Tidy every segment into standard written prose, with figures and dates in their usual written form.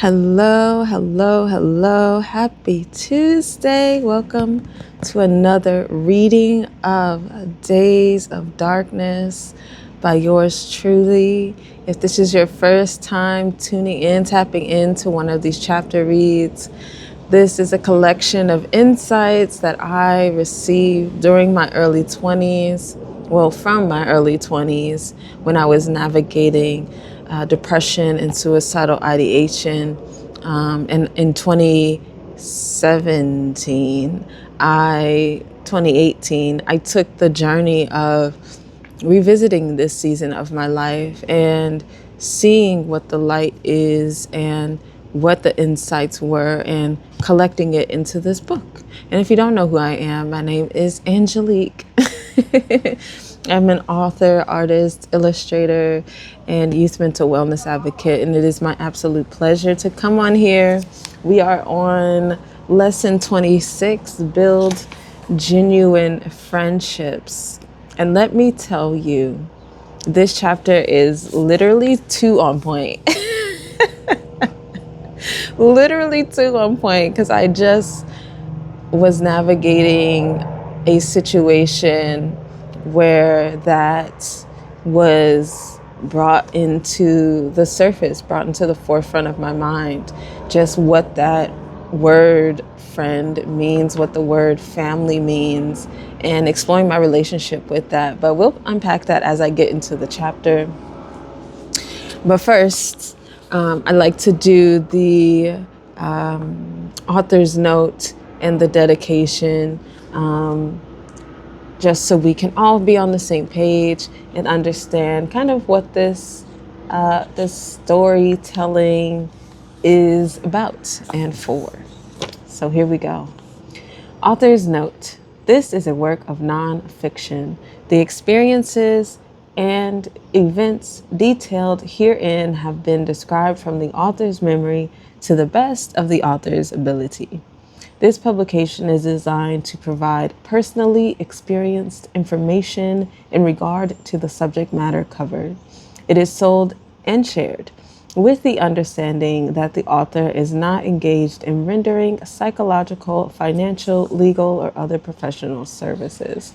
Hello, hello, hello. Happy Tuesday. Welcome to another reading of Days of Darkness by yours truly. If this is your first time tuning in, tapping into one of these chapter reads, this is a collection of insights that I received during my early 20s. Well, from my early 20s when I was navigating depression and suicidal ideation. And in 2018, I took the journey of revisiting this season of my life and seeing what the light is and what the insights were and collecting it into this book. And if you don't know who I am, my name is Angelique. I'm an author, artist, illustrator, and youth mental wellness advocate, and it is my absolute pleasure to come on here. We are on lesson 26, Build Genuine Friendships. And let me tell you, this chapter is literally too on point. Literally too on point, because I just was navigating a situation where that was brought into the surface, brought into the forefront of my mind, just what that word friend means, what the word family means, and exploring my relationship with that. But we'll unpack that as I get into the chapter. But first, I'd like to do the author's note and the dedication, just so we can all be on the same page and understand kind of what this storytelling is about and for. So here we go. Author's note. This is a work of nonfiction. The experiences and events detailed herein have been described from the author's memory to the best of the author's ability. This publication is designed to provide personally experienced information in regard to the subject matter covered. It is sold and shared with the understanding that the author is not engaged in rendering psychological, financial, legal, or other professional services.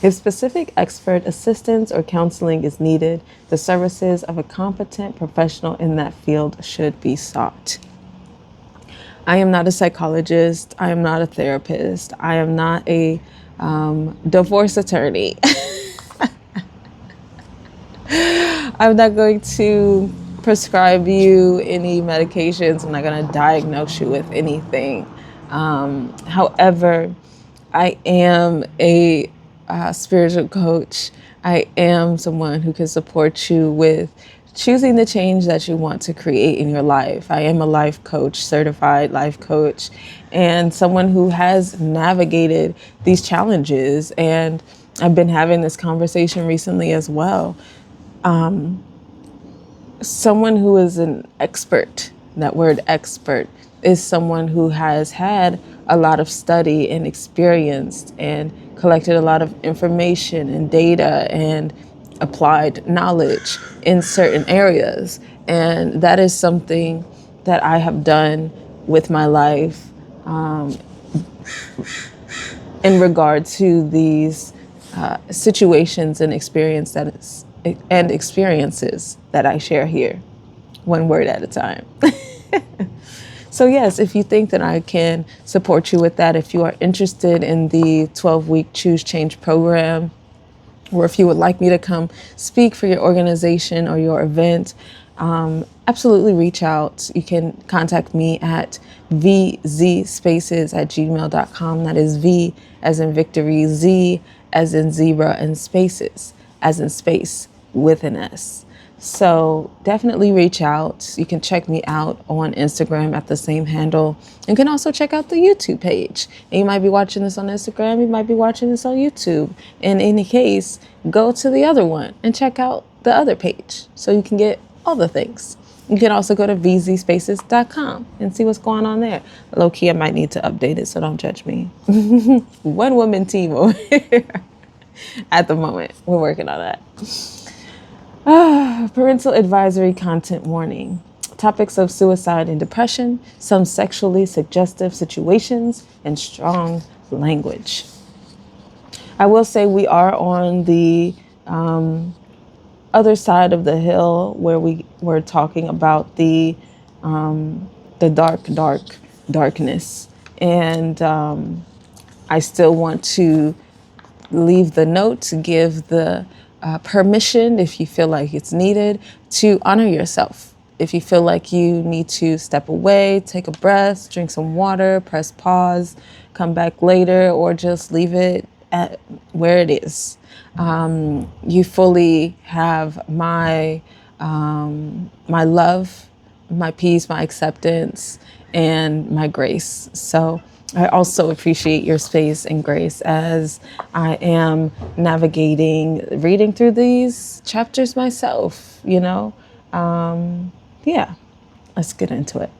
If specific expert assistance or counseling is needed, the services of a competent professional in that field should be sought. I am not a psychologist. I am not a therapist. I am not a divorce attorney. I'm not going to prescribe you any medications. I'm not going to diagnose you with anything. However, I am a spiritual coach. I am someone who can support you with choosing the change that you want to create in your life. I am a life coach, certified life coach, and someone who has navigated these challenges. And I've been having this conversation recently as well. Someone who is an expert, that word expert, is someone who has had a lot of study and experienced and collected a lot of information and data and applied knowledge in certain areas. And that is something that I have done with my life in regard to these situations and experiences that I share here, one word at a time. So yes, if you think that I can support you with that, if you are interested in the 12-week Choose Change program, or if you would like me to come speak for your organization or your event, absolutely reach out. You can contact me at vzspaces@gmail.com. That is V as in victory, Z as in zebra, and spaces as in space with an S. So definitely reach out. You can check me out on Instagram at the same handle. You can also check out the YouTube page. And you might be watching this on Instagram. You might be watching this on YouTube. In any case, go to the other one and check out the other page so you can get all the things. You can also go to vzspaces.com and see what's going on there. Low key, I might need to update it, so don't judge me. One woman team over here at the moment. We're working on that. Parental advisory content warning. topics of suicide and depression, some sexually suggestive situations, and strong language. I will say we are on the other side of the hill where we were talking about the darkness. And I still want to leave the note to give the permission, if you feel like it's needed, to honor yourself. If you feel like you need to step away, take a breath, drink some water, press pause, come back later, or just leave it at where it is. You fully have my my love, my peace, my acceptance, and my grace. So I also appreciate your space and grace as I am navigating, reading through these chapters myself, Yeah, let's get into it.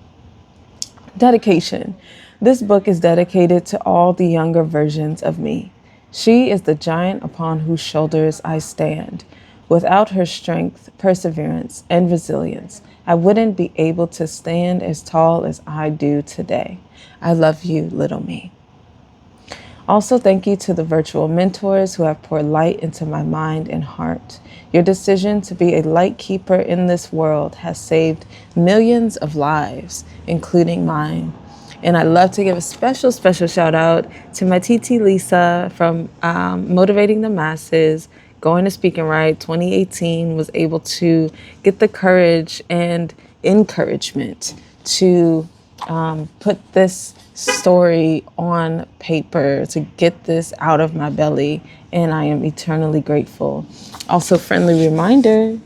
Dedication. This book is dedicated to all the younger versions of me. She is the giant upon whose shoulders I stand. Without her strength, perseverance, and resilience, I wouldn't be able to stand as tall as I do today. I love you, little me. Also, thank you to the virtual mentors who have poured light into my mind and heart. Your decision to be a light keeper in this world has saved millions of lives, including mine. And I'd love to give a special shout out to my TT Lisa from Motivating the Masses, Going to Speak and Write 2018, was able to get the courage and encouragement to put this story on paper, to get this out of my belly, and I am eternally grateful. Also, friendly reminder,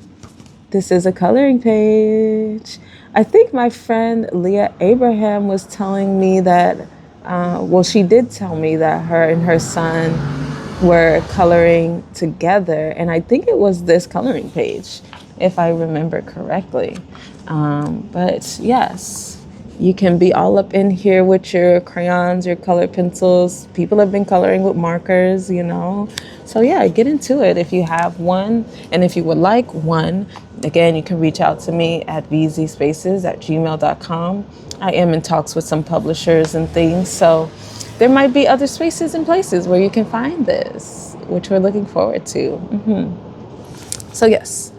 this is a coloring page. I think my friend Leah Abraham was telling me that, she did tell me that her and her son were coloring together, and I think it was this coloring page, if I remember correctly. But yes, you can be all up in here with your crayons, your color pencils. People have been coloring with markers, So yeah, get into it if you have one. And if you would like one, again, you can reach out to me at vzspaces@gmail.com. I am in talks with some publishers and things, so there might be other spaces and places where you can find this, which we're looking forward to. So yes,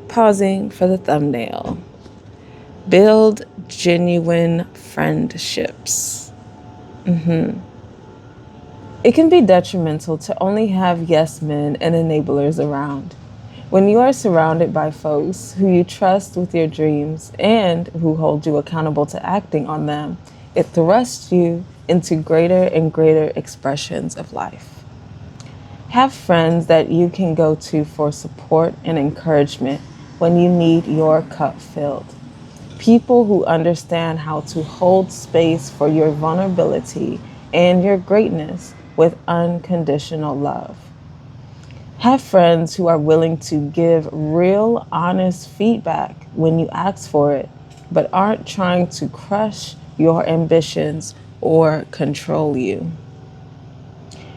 pausing for the thumbnail. Build genuine friendships. It can be detrimental to only have yes men and enablers around. When you are surrounded by folks who you trust with your dreams and who hold you accountable to acting on them, it thrusts you into greater and greater expressions of life. Have friends that you can go to for support and encouragement when you need your cup filled. People who understand how to hold space for your vulnerability and your greatness with unconditional love. Have friends who are willing to give real, honest feedback when you ask for it, but aren't trying to crush your ambitions or control you.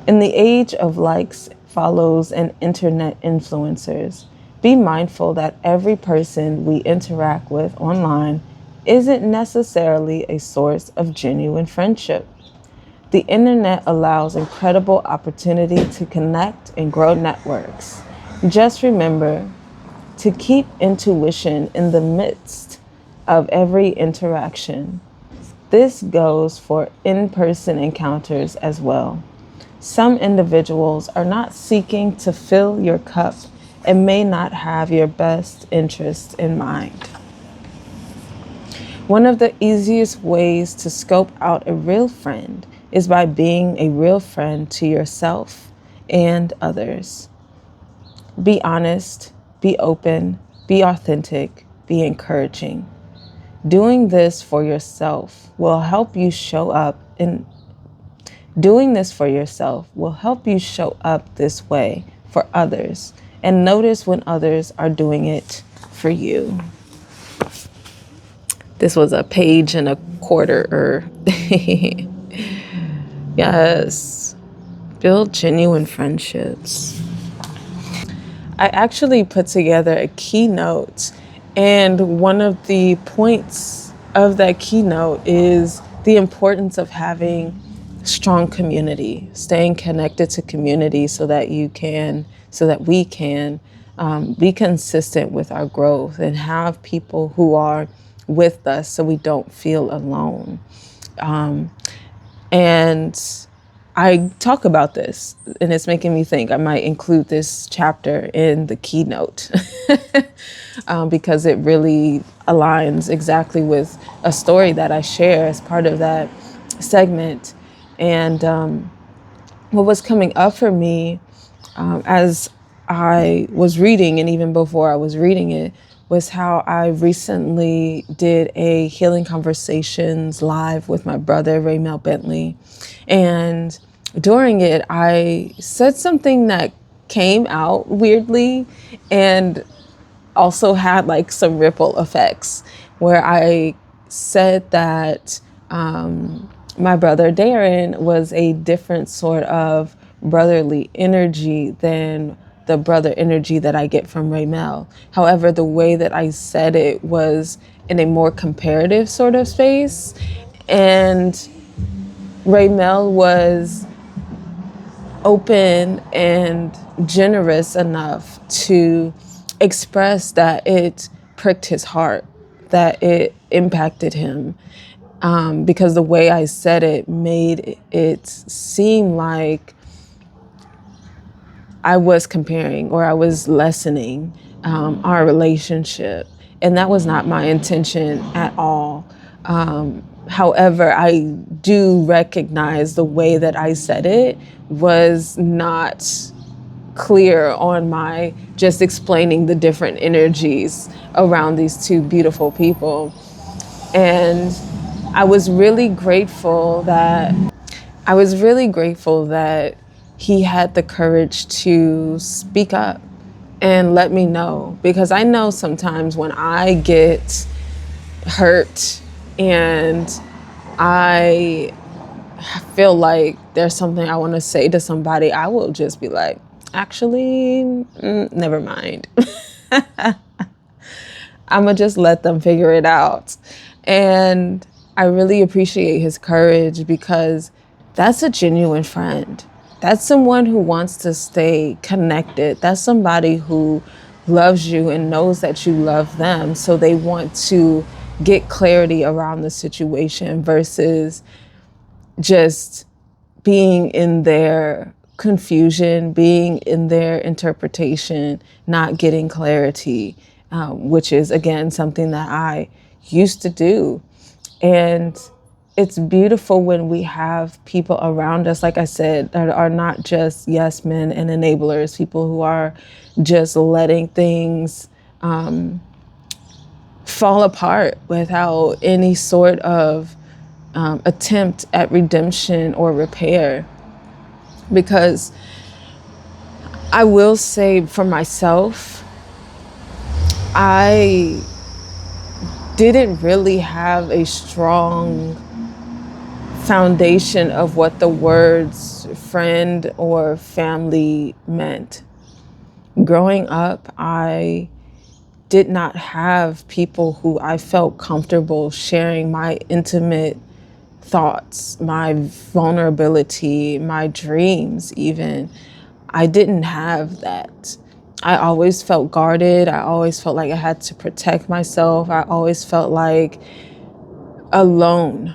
In the age of likes, follows, and internet influencers, be mindful that every person we interact with online isn't necessarily a source of genuine friendship. The internet allows incredible opportunity to connect and grow networks. Just remember to keep intuition in the midst of every interaction. This goes for in-person encounters as well. Some individuals are not seeking to fill your cup and may not have your best interests in mind. One of the easiest ways to scope out a real friend is by being a real friend to yourself and others. Be honest, be open, be authentic, be encouraging. Doing this for yourself will help you show up this way for others, and notice when others are doing it for you. This was a page and a quarter. Yes. Build genuine friendships. I actually put together a keynote, And one of the points of that keynote is the importance of having strong community, staying connected to community so that we can be consistent with our growth and have people who are with us so we don't feel alone. And I talk about this, and it's making me think I might include this chapter in the keynote because it really aligns exactly with a story that I share as part of that segment. And what was coming up for me as I was reading, and even before I was reading it, was how I recently did a Healing Conversations live with my brother, Raymel Bentley. And during it, I said something that came out weirdly and also had like some ripple effects, where I said that my brother Darren was a different sort of brotherly energy than the brother energy that I get from Raymel. However, the way that I said it was in a more comparative sort of space. And Raymel was open and generous enough to express that it pricked his heart, that it impacted him. Because the way I said it made it seem like I was comparing or I was lessening our relationship. And that was not my intention at all. However, I do recognize the way that I said it was not clear on my just explaining the different energies around these two beautiful people. And I was really grateful that he had the courage to speak up and let me know, because I know sometimes when I get hurt and I feel like there's something I want to say to somebody, I will just be like, actually, never mind. I'm gonna just let them figure it out. And I really appreciate his courage, because that's a genuine friend. That's someone who wants to stay connected. That's somebody who loves you and knows that you love them. So they want to get clarity around the situation versus just being in their confusion, being in their interpretation, not getting clarity, which is, again, something that I used to do. And it's beautiful when we have people around us, like I said, that are not just yes men and enablers, people who are just letting things fall apart without any sort of attempt at redemption or repair. Because I will say for myself, I didn't really have a strong foundation of what the words friend or family meant. Growing up, I did not have people who I felt comfortable sharing my intimate thoughts, my vulnerability, my dreams even. I didn't have that. I always felt guarded. I always felt like I had to protect myself. I always felt like alone.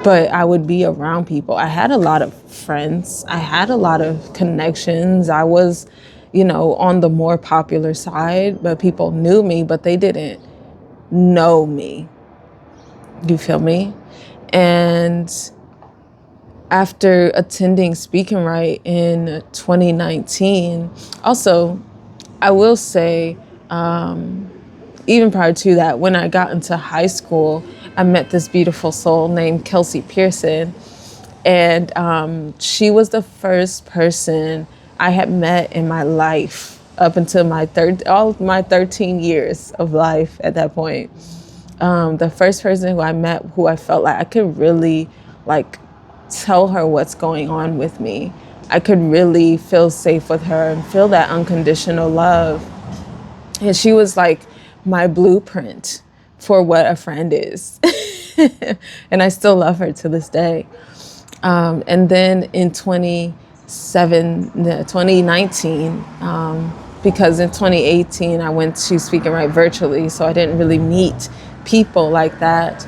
But I would be around people. I had a lot of friends. I had a lot of connections. I was, on the more popular side, but people knew me, but they didn't know me. You feel me? And after attending Speak and Write in 2019, also, I will say, even prior to that, when I got into high school, I met this beautiful soul named Kelsey Pearson. And she was the first person I had met in my life up until all my 13 years of life at that point. The first person who I met who I felt like I could really tell her what's going on with me. I could really feel safe with her and feel that unconditional love. And she was like my blueprint for what a friend is. And I still love her to this day. And then in 2019, because in 2018 I went to Speak and Write virtually, so I didn't really meet people like that.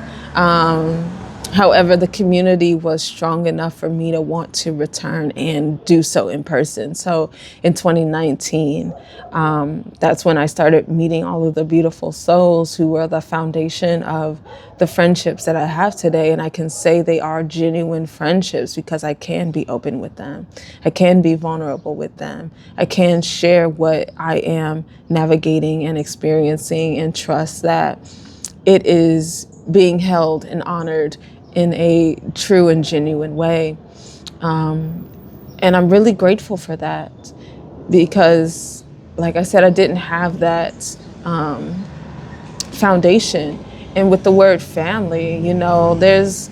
However, the community was strong enough for me to want to return and do so in person. So in 2019, that's when I started meeting all of the beautiful souls who were the foundation of the friendships that I have today. And I can say they are genuine friendships because I can be open with them. I can be vulnerable with them. I can share what I am navigating and experiencing, and trust that it is being held and honored in a true and genuine way. And I'm really grateful for that because, like I said, I didn't have that foundation. And with the word family, you know, there's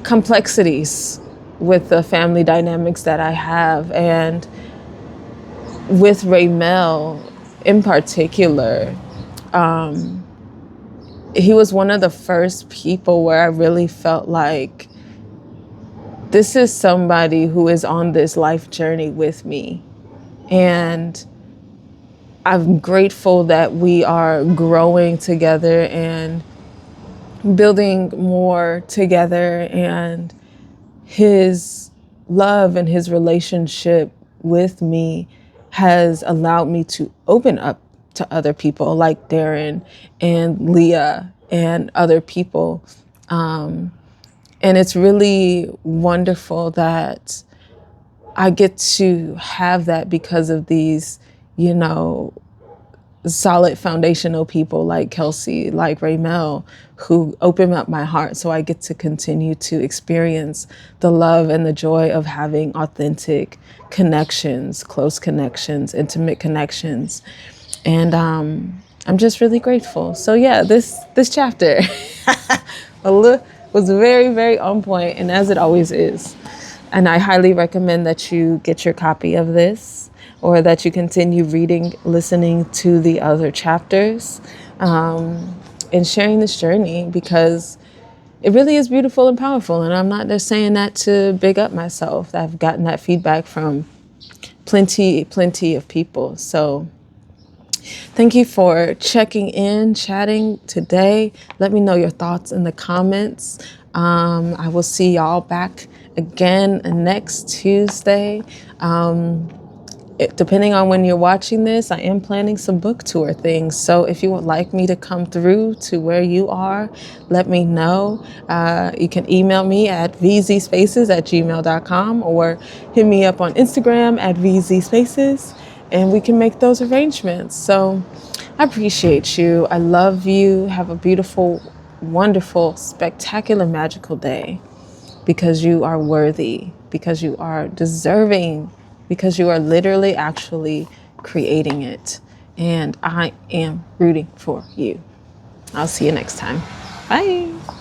complexities with the family dynamics that I have. And with Raymel in particular, he was one of the first people where I really felt like this is somebody who is on this life journey with me. And I'm grateful that we are growing together and building more together. And his love and his relationship with me has allowed me to open up to other people like Darren and Leah and other people. And it's really wonderful that I get to have that because of these, you know, solid foundational people like Kelsey, like Raymel, who open up my heart so I get to continue to experience the love and the joy of having authentic connections, close connections, intimate connections. And I'm just really grateful. So yeah, this chapter was very, very on point, and as it always is. And I highly recommend that you get your copy of this, or that you continue reading, listening to the other chapters, and sharing this journey, because it really is beautiful and powerful. And I'm not just saying that to big up myself. I've gotten that feedback from plenty of people. So thank you for checking in, chatting today. Let me know your thoughts in the comments. I will see y'all back again next Tuesday. Depending on when you're watching this, I am planning some book tour things. So if you would like me to come through to where you are, let me know. You can email me at vzspaces@gmail.com, or hit me up on Instagram at vzspaces, and we can make those arrangements. So I appreciate you. I love you. Have a beautiful, wonderful, spectacular, magical day, because you are worthy, because you are deserving, because you are literally actually creating it. And I am rooting for you. I'll see you next time. Bye.